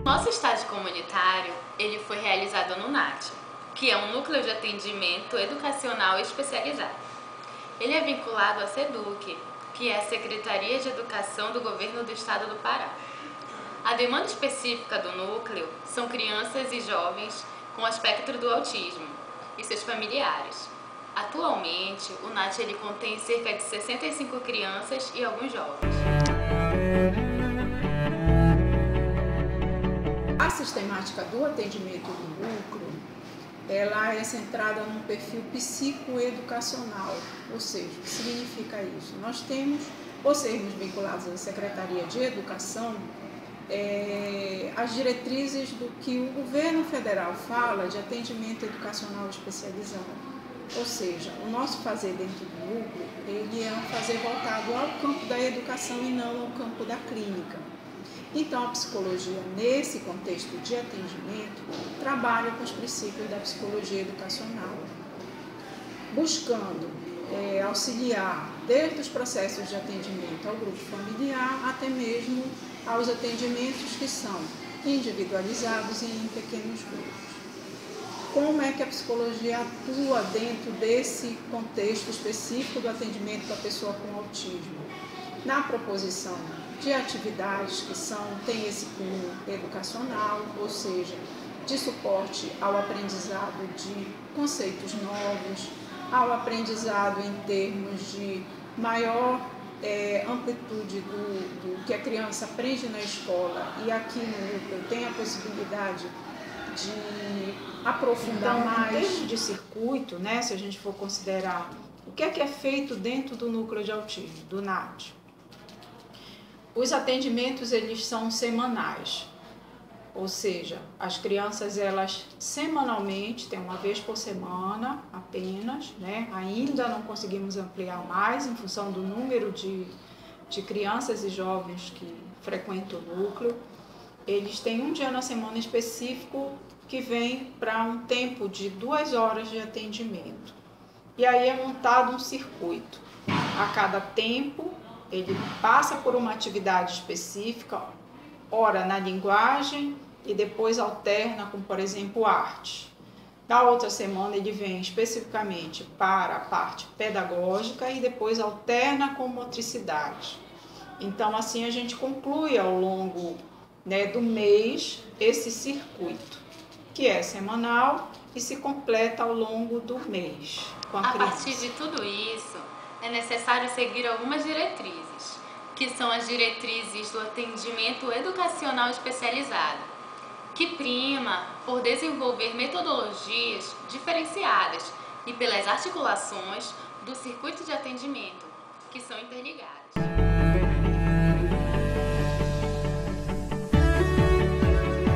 Nosso estágio comunitário, ele foi realizado no NAT, que é um núcleo de atendimento educacional especializado. Ele é vinculado à SEDUC, que é a Secretaria de Educação do Governo do Estado do Pará. A demanda específica do núcleo são crianças e jovens com o espectro do autismo e seus familiares. Atualmente, o NAT ele contém cerca de 65 crianças e alguns jovens. A sistemática do atendimento do núcleo, ela é centrada num perfil psicoeducacional, ou seja, o que significa isso? Nós temos, por sermos vinculados à Secretaria de Educação, as diretrizes do que o governo federal fala de atendimento educacional especializado. Ou seja, o nosso fazer dentro do núcleo, ele é um fazer voltado ao campo da educação e não ao campo da clínica. Então, a psicologia, nesse contexto de atendimento, trabalha com os princípios da psicologia educacional, buscando auxiliar desde os processos de atendimento ao grupo familiar até mesmo aos atendimentos que são individualizados e em pequenos grupos. Como é que a psicologia atua dentro desse contexto específico do atendimento da pessoa com autismo? Na proposição de atividades que têm esse cunho educacional, ou seja, de suporte ao aprendizado de conceitos novos, ao aprendizado em termos de maior amplitude do que a criança aprende na escola, e aqui no núcleo tem a possibilidade de aprofundar mais. Em termos de circuito, né, se a gente for considerar o que é feito dentro do núcleo de autismo, do NAT, os atendimentos eles são semanais, ou seja, as crianças elas semanalmente, tem uma vez por semana apenas, né? Ainda não conseguimos ampliar mais em função do número de crianças e jovens que frequentam o núcleo. Eles têm um dia na semana específico que vem para um tempo de 2 horas de atendimento. E aí é montado um circuito. A cada tempo, ele passa por uma atividade específica, ora na linguagem e depois alterna com, por exemplo, arte. Na outra semana ele vem especificamente para a parte pedagógica e depois alterna com motricidade. Então assim a gente conclui ao longo, né, do mês esse circuito, que é semanal e se completa ao longo do mês com a criança. A partir de tudo isso, é necessário seguir algumas diretrizes, que são as diretrizes do atendimento educacional especializado, que prima por desenvolver metodologias diferenciadas e pelas articulações do circuito de atendimento, que são interligadas.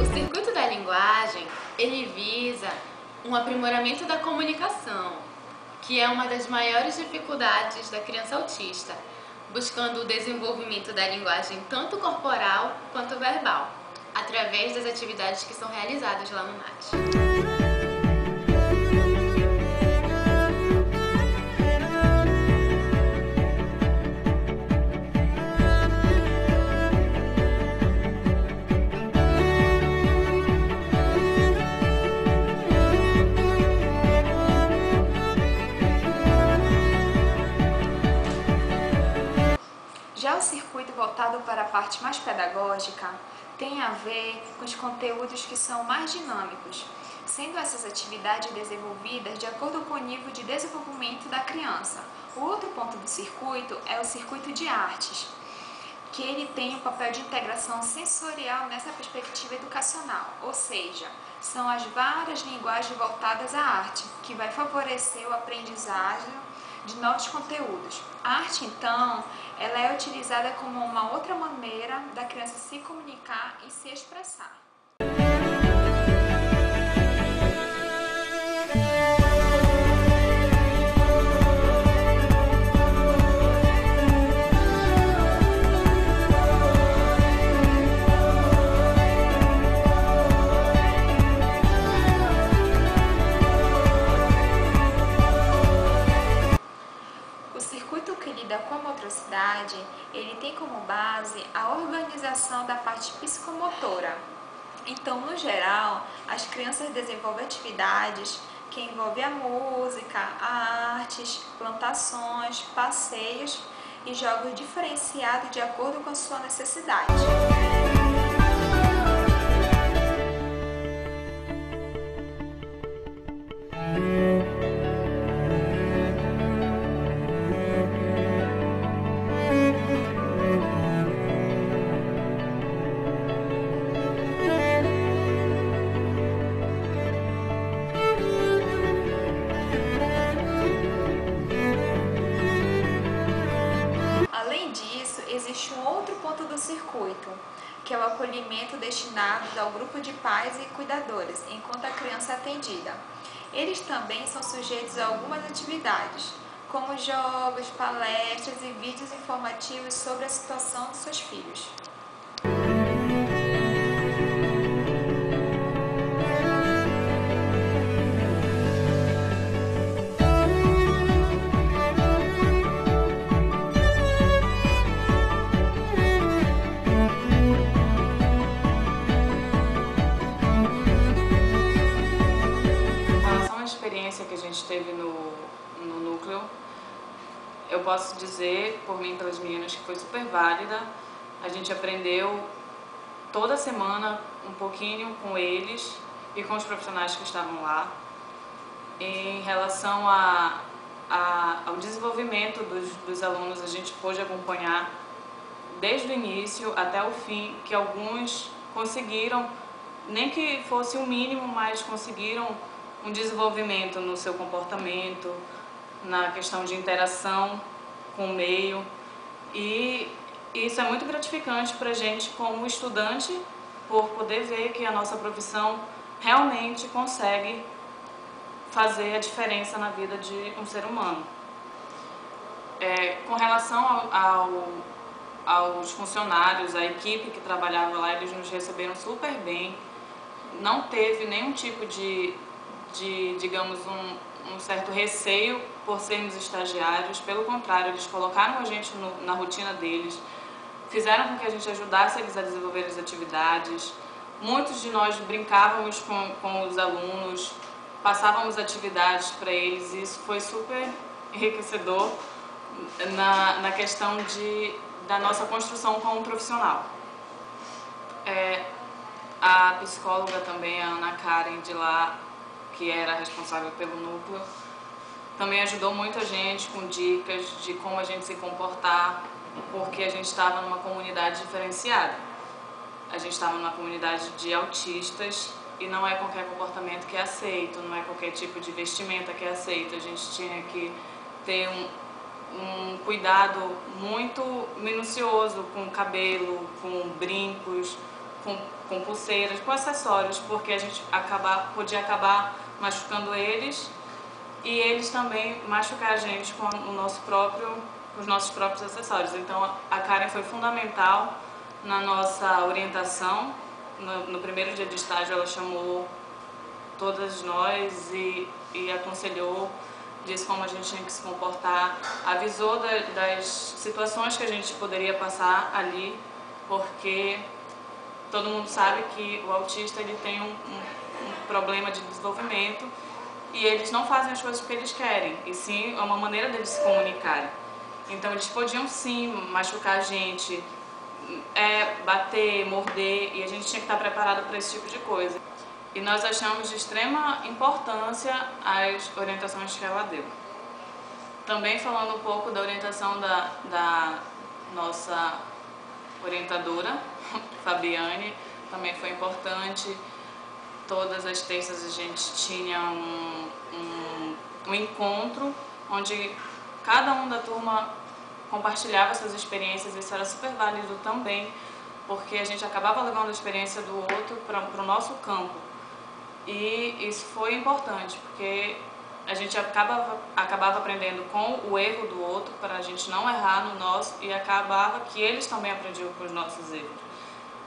O circuito da linguagem, ele visa um aprimoramento da comunicação, que é uma das maiores dificuldades da criança autista, buscando o desenvolvimento da linguagem tanto corporal quanto verbal, através das atividades que são realizadas lá no NAT. Já o circuito voltado para a parte mais pedagógica tem a ver com os conteúdos que são mais dinâmicos, sendo essas atividades desenvolvidas de acordo com o nível de desenvolvimento da criança. O outro ponto do circuito é o circuito de artes, que ele tem o papel de integração sensorial nessa perspectiva educacional, ou seja, são as várias linguagens voltadas à arte, que vai favorecer o aprendizagem de novos conteúdos. A arte, então, ela é utilizada como uma outra maneira da criança se comunicar e se expressar. Com a motricidade, ele tem como base a organização da parte psicomotora, Então, no geral, as crianças desenvolvem atividades que envolvem a música, a artes, plantações, passeios e jogos diferenciados de acordo com a sua necessidade. Além disso, existe um outro ponto do circuito, que é o acolhimento destinado ao grupo de pais e cuidadores, enquanto a criança é atendida. Eles também são sujeitos a algumas atividades, como jogos, palestras e vídeos informativos sobre a situação de seus filhos. Que a gente teve no núcleo, eu posso dizer, por mim e pelas meninas, que foi super válida. A gente aprendeu toda semana um pouquinho com eles e com os profissionais que estavam lá em relação ao desenvolvimento dos alunos. A gente pôde acompanhar desde o início até o fim, que alguns conseguiram, nem que fosse o mínimo, mas conseguiram um desenvolvimento no seu comportamento, na questão de interação com o meio, e isso é muito gratificante para a gente como estudante, por poder ver que a nossa profissão realmente consegue fazer a diferença na vida de um ser humano. Com relação aos funcionários, a equipe que trabalhava lá, eles nos receberam super bem, não teve nenhum tipo digamos, um certo receio por sermos estagiários. Pelo contrário, eles colocaram a gente na rotina deles, fizeram com que a gente ajudasse eles a desenvolver as atividades. Muitos de nós brincávamos com os alunos, passávamos atividades para eles, e isso foi super enriquecedor na questão da nossa construção como profissional. A psicóloga também, a Ana Karen de lá, que era responsável pelo núcleo, também ajudou muito a gente com dicas de como a gente se comportar, porque a gente estava numa comunidade diferenciada. A gente estava numa comunidade de autistas e não é qualquer comportamento que é aceito, não é qualquer tipo de vestimenta que é aceito. A gente tinha que ter um cuidado muito minucioso com o cabelo, com brincos, com pulseiras, com acessórios, porque a gente podia acabar machucando eles e eles também machucar a gente com os nossos próprios acessórios. Então a Karen foi fundamental na nossa orientação. No primeiro dia de estágio ela chamou todas nós e aconselhou, disse como a gente tinha que se comportar, avisou das situações que a gente poderia passar ali, porque todo mundo sabe que o autista ele tem um problema de desenvolvimento e eles não fazem as coisas porque eles querem, e sim é uma maneira deles se comunicarem. Então eles podiam sim machucar a gente, bater, morder, e a gente tinha que estar preparado para esse tipo de coisa. E nós achamos de extrema importância as orientações que ela deu. Também falando um pouco da orientação da nossa orientadora, Fabiane, também foi importante. Todas as terças a gente tinha um encontro onde cada um da turma compartilhava suas experiências. Isso era super válido também, porque a gente acabava levando a experiência do outro para o nosso campo. E isso foi importante, porque a gente acabava aprendendo com o erro do outro, para a gente não errar no nosso, e acabava que eles também aprendiam com os nossos erros.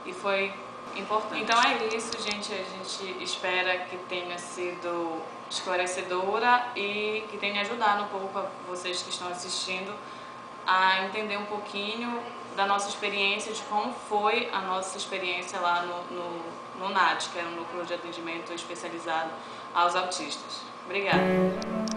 E foi importante. Então é isso, gente. A gente espera que tenha sido esclarecedora e que tenha ajudado um pouco a vocês que estão assistindo a entender um pouquinho da nossa experiência, de como foi a nossa experiência lá no NAT, que é o Núcleo de Atendimento Especializado aos Autistas. Obrigada.